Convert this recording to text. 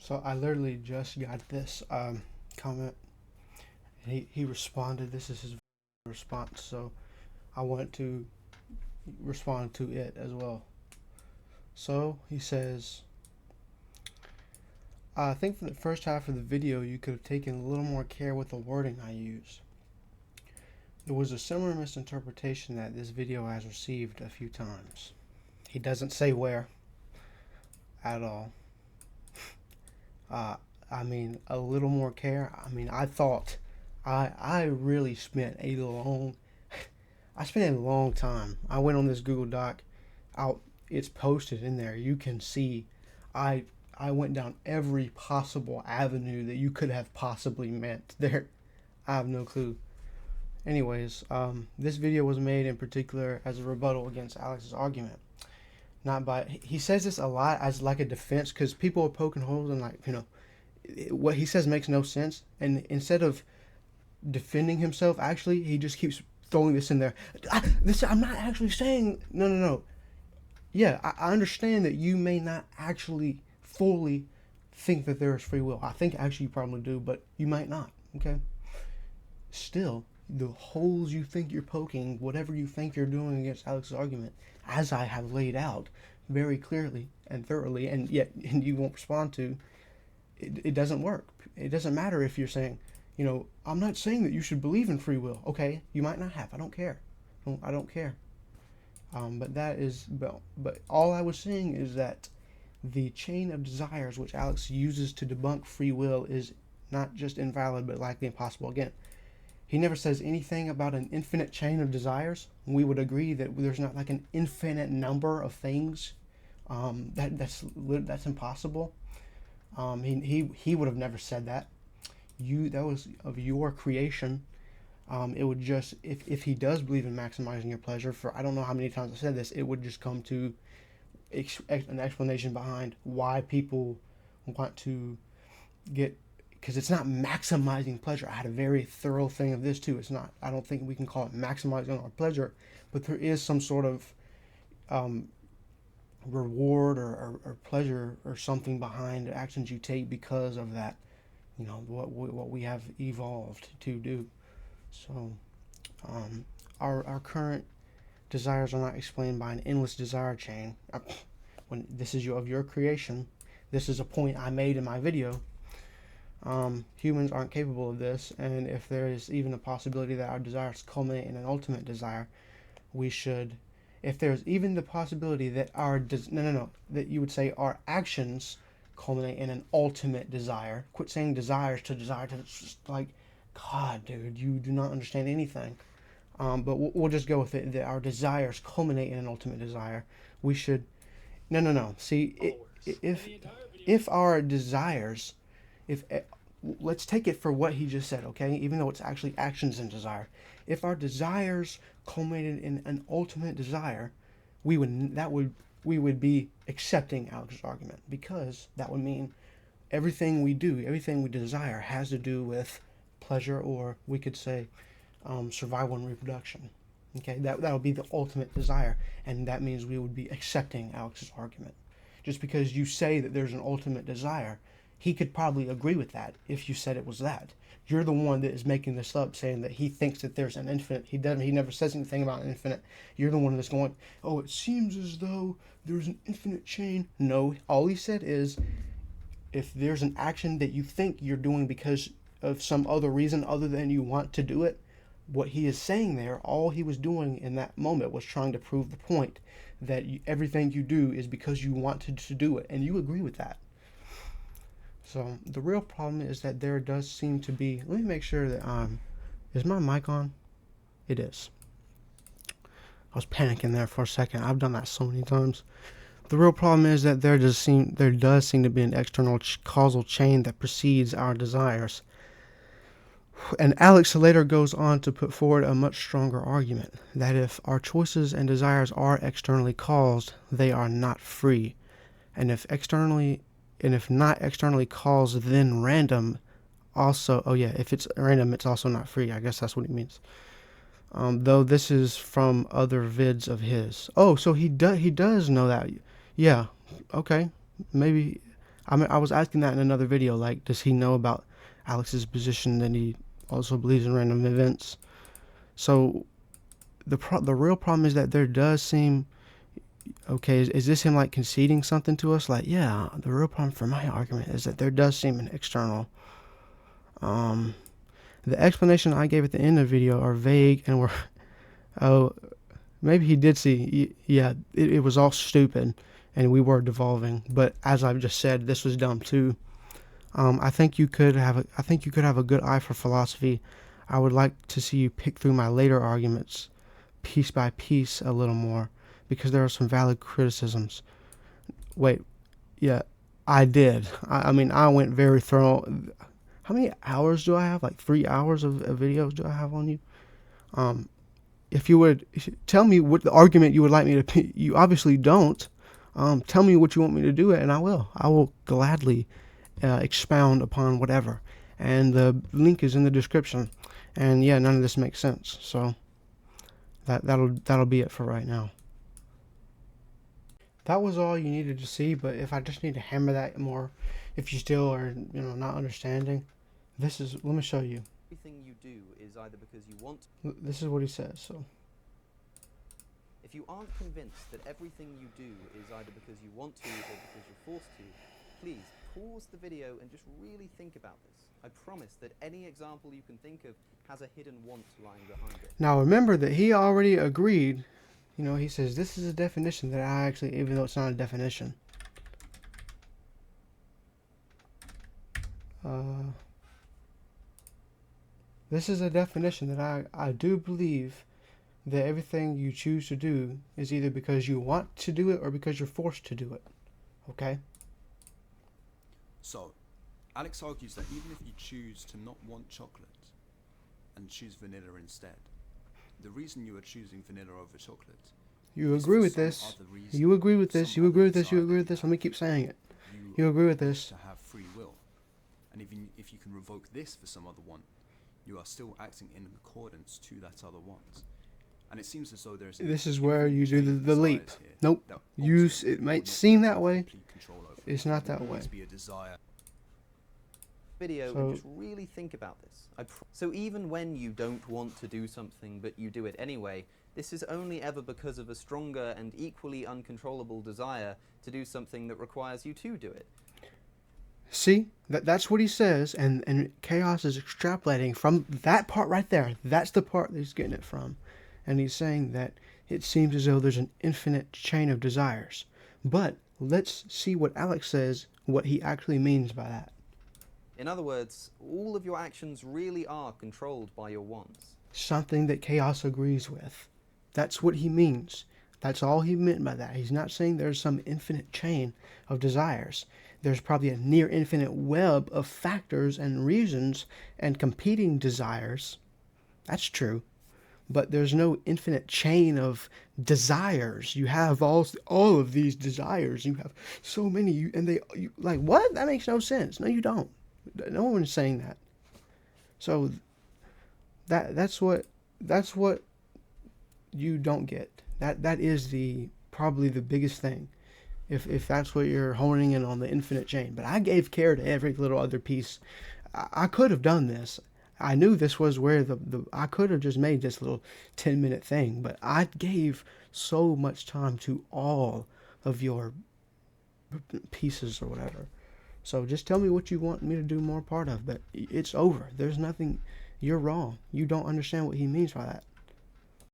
So I literally just got this comment. He responded. This is his response. So I wanted to respond to it as well. So he says, I think for the first half of the video you could have taken a little more care with the wording I used. There was a similar misinterpretation that this video has received a few times. He doesn't say where at all. I mean, a little more care. I mean, I really spent a long I spent a long time. I went on this Google Doc. Out, it's posted in there. You can see I I went down every possible avenue that you could have possibly meant there. I have no clue. Anyways, this video was made in particular as a rebuttal against Alex's argument. Not by He says this a lot as like a defense because people are poking holes and what he says makes no sense. And instead of defending himself, actually he just keeps throwing this in there. I'm not actually saying no. Yeah, I understand that you may not actually fully think that there is free will. I think actually you probably do, but you might not. Okay. Still, the holes you think you're poking, whatever you think you're doing against Alex's argument, as I have laid out very clearly and thoroughly, and you won't respond to, it doesn't work. It doesn't matter if you're saying, I'm not saying that you should believe in free will. Okay, you might not have. I don't care. I don't care. But all I was saying is that the chain of desires which Alex uses to debunk free will is not just invalid, but likely impossible. Again, he never says anything about an infinite chain of desires. We would agree that there's not like an infinite number of things. That's impossible. He would have never said that. That was of your creation. It would just, if he does believe in maximizing your pleasure, for I don't know how many times I said this, it would just come to an explanation behind why people want to get, because it's not maximizing pleasure. I had a very thorough thing of this too. It's not, I don't think we can call it maximizing our pleasure, but there is some sort of reward or pleasure or something behind the actions you take because of that, what we have evolved to do. So our current desires are not explained by an endless desire chain. When this is of your creation, this is a point I made in my video. Humans aren't capable of this, and if there is even a possibility that our desires culminate in an ultimate desire, we should. If there's even the possibility that that you would say our actions culminate in an ultimate desire. Quit saying desires to desire to. It's just like, God, dude, you do not understand anything. But we'll just go with it that our desires culminate in an ultimate desire. We should. No. See, if our desires, if let's take it for what he just said, okay? Even though it's actually actions and desire. If our desires culminated in an ultimate desire, we would be accepting Alex's argument, because that would mean everything we do, everything we desire has to do with pleasure, or we could say survival and reproduction. Okay, that would be the ultimate desire, and that means we would be accepting Alex's argument. Just because you say that there's an ultimate desire, he could probably agree with that if you said it was that. You're the one that is making this up, saying that he thinks that there's an infinite. He doesn't. He never says anything about an infinite. You're the one that's going, oh, it seems as though there's an infinite chain. No, all he said is, if there's an action that you think you're doing because of some other reason other than you want to do it, what he is saying there, all he was doing in that moment was trying to prove the point that everything you do is because you want to do it, and you agree with that. So the real problem is that there does seem to be, let me make sure that is my mic on? It is. I was panicking there for a second. I've done that so many times. The real problem is that there does seem to be an external causal chain that precedes our desires. And Alex later goes on to put forward a much stronger argument that if our choices and desires are externally caused, they are not free. And if not externally caused, then random also, if it's random, it's also not free. I guess that's what he means. Though this is from other vids of his. Oh, so he does know that. Yeah, okay. Maybe I mean, I was asking that in another video. Like, does he know about Alex's position that he also believes in random events? So the real problem is that there does seem, okay, is this him like conceding something to us? Like, yeah, the real problem for my argument is that there does seem an external. Um, the explanation I gave at the end of the video are vague and were, oh, maybe he did see, yeah, it was all stupid and we were devolving. But as I've just said, this was dumb too. I think you could have a good eye for philosophy. I would like to see you pick through my later arguments piece by piece a little more because there are some valid criticisms. Wait, yeah, I did. I mean, I went very thorough. How many hours do I have? Like 3 hours of videos do I have on you? If you would tell me what the argument you would like me to, you obviously don't. Tell me what you want me to do, and I will. I will gladly expound upon whatever. And the link is in the description. And yeah, none of this makes sense. So that'll be it for right now. That was all you needed to see. But if I just need to hammer that more, if you still are not understanding, this is. Let me show you. Everything you do is either because you want. This is what he says. So. If you aren't convinced that everything you do is either because you want to or because you're forced to, please pause the video and just really think about this. I promise that any example you can think of has a hidden want lying behind it. Now remember that he already agreed. He says this is a definition that I actually, even though it's not a definition. This is a definition that I do believe that everything you choose to do is either because you want to do it or because you're forced to do it. Okay? So, Alex argues that even if you choose to not want chocolate and choose vanilla instead, the reason you are choosing vanilla over chocolate. You agree with this. You agree with this. You agree with this. You agree with this. Let me keep saying it. You agree with this. To have free will. And even if you can revoke this for some other want, you are still acting in accordance to that other want. And it seems as though there's. This is where you do the leap. Nope. It might seem that way. It's not that way. Video and just really think about this. So even when you don't want to do something but you do it anyway, this is only ever because of a stronger and equally uncontrollable desire to do something that requires you to do it. See, that's what he says, and Chaos is extrapolating from that part right there. That's the part that he's getting it from. And he's saying that it seems as though there's an infinite chain of desires. But let's see what Alex says, what he actually means by that. In other words, all of your actions really are controlled by your wants. Something that Chaos agrees with. That's what he means. That's all he meant by that. He's not saying there's some infinite chain of desires. There's probably a near infinite web of factors and reasons and competing desires. That's true. But there's no infinite chain of desires. You have all of these desires. You have so many, and like, what? That makes no sense. No, you don't. No one is saying that. So that's what you don't get. That is probably the biggest thing. If that's what you're honing in on, the infinite chain. But I gave care to every little other piece. I could have done this. I knew this was where I could have just made this little 10-minute thing, but I gave so much time to all of your pieces or whatever. So just tell me what you want me to do more part of, but it's over. There's nothing. You're wrong. You don't understand what he means by that.